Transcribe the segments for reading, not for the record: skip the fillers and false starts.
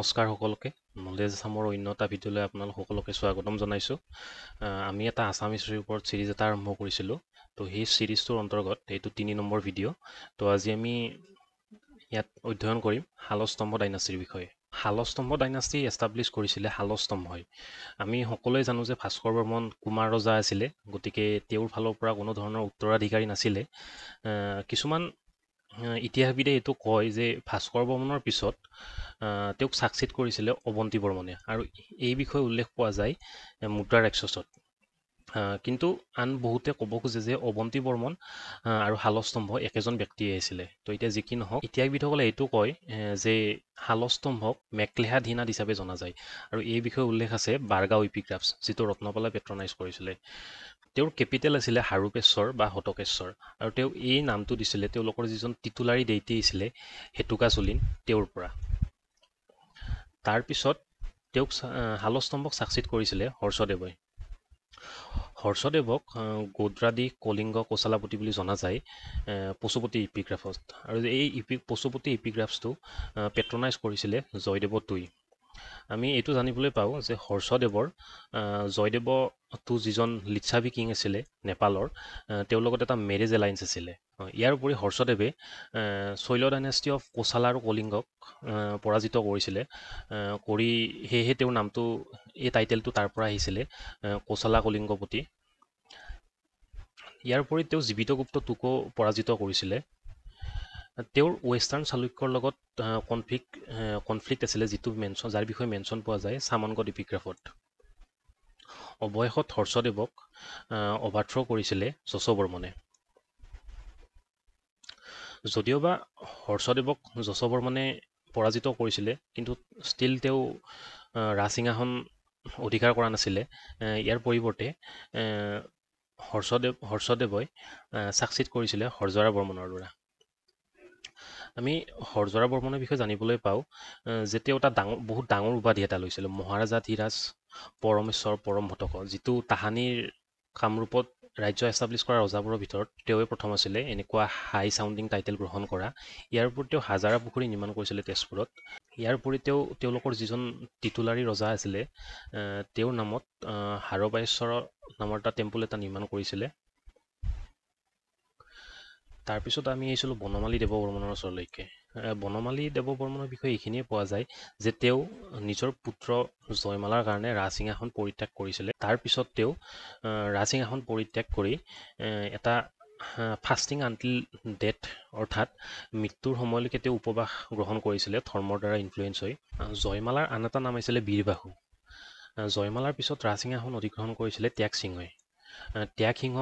নমস্কাৰ সকলোকে নলেজ আছামৰ অন্য এটা ভিডিঅ'লৈ আপোনালোক সকলোকে স্বাগতম জনাইছোঁ। আমি এটা আছাম হিষ্ট্ৰীৰ ওপৰত চিৰিজ এটা আৰম্ভ কৰিছিলোঁ। তো সেই চিৰিজটোৰ অন্তৰ্গত এইটো 3 নম্বৰ ভিডিঅ'। তো আজি আমি ইয়াত অধ্যয়ন কৰিম শালস্তম্ভ ডাইনাষ্টিৰ বিষয়ে। শালস্তম্ভ ডাইনাষ্টি এষ্টাব্লিছ কৰিছিলে শালস্তম্ভই। আমি সকলোৱে জানো যে ভাস্কৰ বৰ্মন কুমাৰ ৰজা আছিলে, গতিকে তেওঁৰ ফালৰ পৰা কোনো ধৰণৰ উত্তৰাধিকাৰী নাছিলে। কিছুমান ইতিহাসবিদে এইটো কয় যে ভাস্কৰ বৰ্মনৰ পিছত তেওঁক ছাকচিড কৰিছিলে অৱন্তী বৰ্মনে, আৰু এই বিষয়ে উল্লেখ পোৱা যায় মুদ্ৰাৰ এক্সছত। কিন্তু আন বহুতে ক'ব খোজে যে অৱন্তী বৰ্মন আৰু শালস্তম্ভ একেজন ব্যক্তিয়ে আছিলে। তো এতিয়া যি কি নহওক, ইতিহাসবিদসকলে এইটো কয় যে শালস্তম্ভক মেকলেহাধীনাথ হিচাপে জনা যায়, আৰু এই বিষয়ে উল্লেখ আছে বাৰগাঁও ইপিগ্ৰাফছ, যিটো ৰত্নপালে পেট্ৰনাইজ কৰিছিলে। তেওঁৰ কেপিটেল আছিলে হাৰুপেশ্বৰ বা হটকেশ্বৰ, আৰু তেওঁ এই নামটো দিছিলে তেওঁলোকৰ যিজন টিটুলাৰী ডেইটি আছিলে হেটুকাচুলিন, তেওঁৰ পৰা। তাৰপিছত তেওঁক শালস্তম্ভক ছাকচিড কৰিছিলে হৰ্ষদেৱই। হৰ্ষদেৱক গোদ্ৰাদি কলিংগ কোচালাপতি বুলি জনা যায় পশুপতি ইপিগ্ৰাফত, আৰু এই পশুপতি ইপিগ্ৰাফছটো পেট্ৰনাইজ কৰিছিলে জয়দেৱ II। আমি এইটো জানিবলৈ পাওঁ যে হৰ্ষদেৱৰ জয়দেৱ II যিজন লিচ্ছাবি কিং আছিলে নেপালৰ, তেওঁৰ লগত এটা মেৰেজ এলায়েন্স আছিলে। ইয়াৰ উপৰি হৰ্ষদেৱে শৈল ডাইনেষ্টি অফ কোচালা আৰু কলিংগক পৰাজিত কৰিছিলে, সেয়েহে তেওঁৰ নামটো, এই টাইটেলটো তাৰ পৰা আহিছিলে কোচালা কলিংগপতি। ইয়াৰ উপৰি তেওঁ জীৱিতগুপ্ত II-কো পৰাজিত কৰিছিলে। তেওঁৰ ৱেষ্টাৰ্ণ চালুক্যৰ লগত কনফ্লিক্ট আছিলে, যাৰ বিষয়ে মেনশ্যন পোৱা যায় চামনগড ইপিগ্ৰাফত। অৱশেষত হৰ্ষদেৱক অভাৰথ্ৰ কৰিছিলে যশোবৰ্মনে। যদিওবা হৰ্ষদেৱক যশোবৰ্মনে পৰাজিত কৰিছিলে, কিন্তু ষ্টিল তেওঁ ৰাজসিংহাসন অধিকাৰ কৰা নাছিলে। ইয়াৰ পৰিৱৰ্তে হৰ্ষদেৱই ছাকচিড কৰিছিলে হৰজৰা বৰ্মনৰ দ্বাৰা। আমি হৰজৰা বৰ্মনৰ বিষয়ে জানিবলৈ পাওঁ যে তেওঁ এটা বহুত ডাঙৰ উপাধি এটা লৈছিলে, মহাৰাজাধিৰাজ পৰমেশ্বৰ পৰম ভটক, যিটো তাহানিৰ কামৰূপত ৰাজ্য এষ্টাব্লিছ কৰা ৰজাবোৰৰ ভিতৰত তেওঁৱে প্ৰথম আছিলে এনেকুৱা হাই চাউণ্ডিং টাইটেল গ্ৰহণ কৰা। ইয়াৰ উপৰি তেওঁ হাজাৰা পুখুৰী নিৰ্মাণ কৰিছিলে তেজপুৰত। ইয়াৰ উপৰি তেওঁলোকৰ যিজন টিটুলাৰী ৰজা আছিলে, তেওঁৰ নামত হাৰবায়েশ্বৰ নামৰ এটা টেম্পল এটা নিৰ্মাণ কৰিছিলে। তাৰপিছত আমি আহিছিলোঁ বনমালী দেৱবৰ্মনৰ ওচৰলৈকে। বনমালী দেৱবৰ্মনৰ বিষয়ে এইখিনিয়ে পোৱা যায় যে তেওঁ নিজৰ পুত্ৰ জয়মালাৰ কাৰণে ৰাজসিংহাসন পৰিত্যাগ কৰিছিলে। তাৰপিছত তেওঁ ৰাজসিংহাসন পৰিত্যাগ কৰি এটা ফাষ্টিং আনটিল ডেথ, অৰ্থাৎ মৃত্যুৰ সময়লৈকে তেওঁ উপবাস গ্ৰহণ কৰিছিলে ধৰ্মৰ দ্বাৰা ইনফ্লুৱেঞ্চ হৈ। জয়মালাৰ আন এটা নাম আছিলে বীৰবাহু। জয়মালাৰ পিছত ৰাজসিংহাসন অধিগ্ৰহণ কৰিছিলে ত্যাগ সিংহই। ত্যাগ সিংহ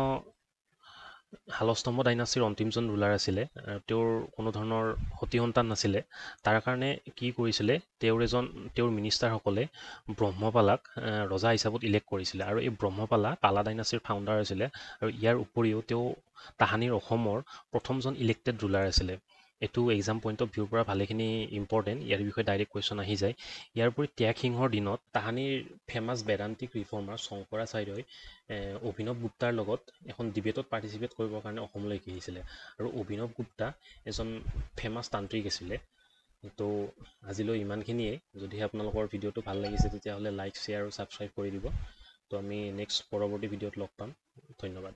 শালস্তম্ভ ডাইনাষ্টিৰ অন্তিমজন ৰুলাৰ আছিলে। তেওঁৰ কোনো ধৰণৰ সতি সন্তান নাছিলে। তাৰ কাৰণে কি কৰিছিলে, তেওঁৰ মিনিষ্টাৰসকলে ব্ৰহ্মপালাক ৰজা হিচাপত ইলেক্ট কৰিছিলে, আৰু এই ব্ৰহ্মপালা পালা ডাইনাষ্টিৰ ফাউণ্ডাৰ আছিলে, আৰু ইয়াৰ উপৰিও তেওঁ তাহানিৰ অসমৰ প্ৰথমজন ইলেক্টেড ৰুলাৰ আছিলে। এইটো এক্সাম পইণ্ট অফ ভিউৰ পৰা ভালেখিনি ইম্পৰ্টেণ্ট, ইয়াৰ বিষয়ে ডাইৰেক্ট কুৱেশ্যন আহি যায়। ইয়াৰ উপৰি ত্যাগ সিংহৰ দিনত তাহানিৰ ফেমাছ বেদান্তিক ৰিফৰ্মাৰ শংকৰাচাৰ্যই অভিনৱ গুপ্তাৰ লগত এখন ডিবেটত পাৰ্টিচিপেট কৰিবৰ কাৰণে অসমলৈকে আহিছিলে, আৰু অভিনৱ গুপ্তা এজন ফেমাছ তান্ত্ৰিক আছিলে। তো আজিলৈ ইমানখিনিয়ে। যদিহে আপোনালোকৰ ভিডিঅ'টো ভাল লাগিছে তেতিয়াহ'লে লাইক, শ্বেয়াৰ আৰু ছাবস্ক্ৰাইব কৰি দিব। তো আমি নেক্সট পৰৱৰ্তী ভিডিঅ'ত লগ পাম। ধন্যবাদ।